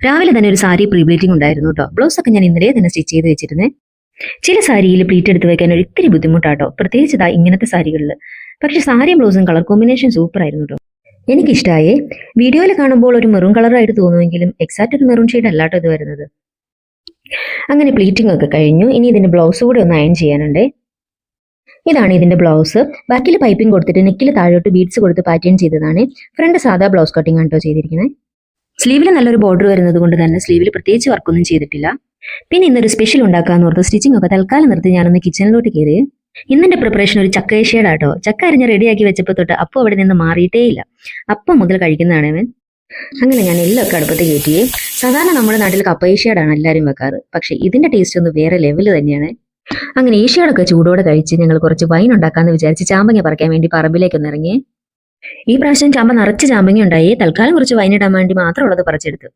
രാവിലെ തന്നെ ഒരു സാരി പ്രീ പ്ലീറ്റിംഗ് ഉണ്ടായിരുന്നു കേട്ടോ. ബ്ലൗസ് ഒക്കെ ഞാൻ ഇന്നലെ തന്നെ സ്റ്റിച്ച് ചെയ്ത് വെച്ചിരുന്നേ. ചില സാരിയിൽ പ്ലീറ്റ് എടുത്ത് വെക്കാൻ ഒരു ഇത്തിരി ബുദ്ധിമുട്ടാട്ടോ, പ്രത്യേകിച്ച് ഇതാ ഇങ്ങനത്തെ സാരികളിൽ. പക്ഷെ സാരിയും ബ്ലൗസും കളർ കോമ്പിനേഷൻ സൂപ്പർ ആയിരുന്നു കേട്ടോ, എനിക്കിഷ്ടമായേ. വീഡിയോയിൽ കാണുമ്പോൾ ഒരു മെറൂൺ കളറായിട്ട് തോന്നുമെങ്കിലും എക്സാക്ട് ഒരു മെറൂൺ ഷെയ്ഡ് അല്ലാട്ടോ ഇത് വരുന്നത്. അങ്ങനെ പ്ലീറ്റിംഗ് ഒക്കെ കഴിഞ്ഞു. ഇനി ഇതിന്റെ ബ്ലൗസ് കൂടെ ഒന്ന് അയൺ ചെയ്യാനുണ്ടേ. ഇതാണ് ഇതിന്റെ ബ്ലൗസ്. ബാക്കിൽ പൈപ്പിംഗ് കൊടുത്തിട്ട് നെക്കിൽ താഴോട്ട് ബീഡ്സ് കൊടുത്ത് പാറ്റേൺ ചെയ്തതാണ്. ഫ്രണ്ട് സാധാ ബ്ലൗസ് കട്ടിംഗ് ആണ് കേട്ടോ ചെയ്തിരിക്കുന്നത്. സ്ലീവിൽ നല്ലൊരു ബോർഡർ വരുന്നത് കൊണ്ട് തന്നെ സ്ലീവിൽ പ്രത്യേകിച്ച് വർക്കൊന്നും ചെയ്തിട്ടില്ല. പിന്നെ ഇന്നൊരു സ്പെഷ്യൽ ഉണ്ടാക്കാന്ന് ഓർത്ത് സ്റ്റിച്ചിങ് ഒക്കെ തൽക്കാലം നിർത്തി ഞാനൊന്ന് കിച്ചണിലോട്ട് കയറി. ഇന്നെന്റെ പ്രിപ്പറേഷൻ ഒരു ചക്ക ഏഷ്യടാട്ടോ. ചക്ക അരിഞ്ഞ് റെഡിയാക്കി വെച്ചപ്പോൾ തൊട്ട് അപ്പം അവിടെ നിന്ന് മാറിയിട്ടേ ഇല്ല. അപ്പം മുതൽ കഴിക്കുന്നതാണ് അവൻ. അങ്ങനെ ഞാൻ എല്ലാം ഒക്കെ അടുപ്പത്ത് കയറ്റിയേ. സാധാരണ നമ്മുടെ നാട്ടിൽ കപ്പ ഏഷ്യടാണ് എല്ലാവരും വെക്കാറ്, പക്ഷെ ഇതിന്റെ ടേസ്റ്റ് ഒന്ന് വേറെ ലെവല് തന്നെയാണ്. അങ്ങനെ ഏഷ്യടൊക്കെ ചൂടോടെ കഴിച്ച് ഞങ്ങൾ കുറച്ച് വൈൻ ഉണ്ടാക്കാന്ന് വിചാരിച്ച് ചാമ്പങ്ങ പറിക്കാൻ വേണ്ടി പറമ്പിലേക്കൊന്ന് ഇറങ്ങിയേ. ഈ പ്രാവശ്യം ചാമ്പ നിറച്ച് ചാമ്പങ്ങ ഉണ്ടായി. തൽക്കാലം കുറച്ച് വൈൻ ഇടാൻ വേണ്ടി മാത്രമുള്ളത് പറിച്ചെടുത്തു.